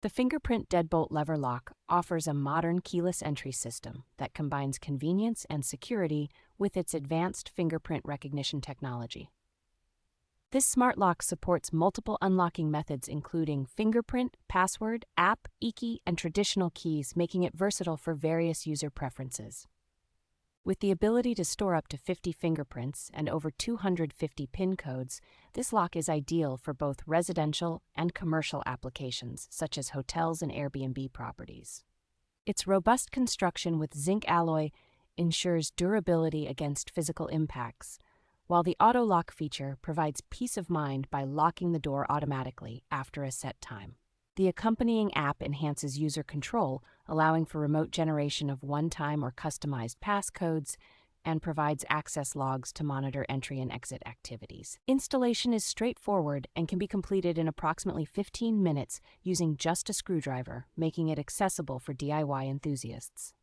The Fingerprint Deadbolt Lever Lock offers a modern keyless entry system that combines convenience and security with its advanced fingerprint recognition technology. This smart lock supports multiple unlocking methods including fingerprint, password, app, ekey, and traditional keys, making it versatile for various user preferences. With the ability to store up to 50 fingerprints and over 250 PIN codes, this lock is ideal for both residential and commercial applications, such as hotels and Airbnb properties. Its robust construction with zinc alloy ensures durability against physical impacts, while the auto lock feature provides peace of mind by locking the door automatically after a set time. The accompanying app enhances user control, allowing for remote generation of one-time or customized passcodes, and provides access logs to monitor entry and exit activities. Installation is straightforward and can be completed in approximately 15 minutes using just a screwdriver, making it accessible for DIY enthusiasts.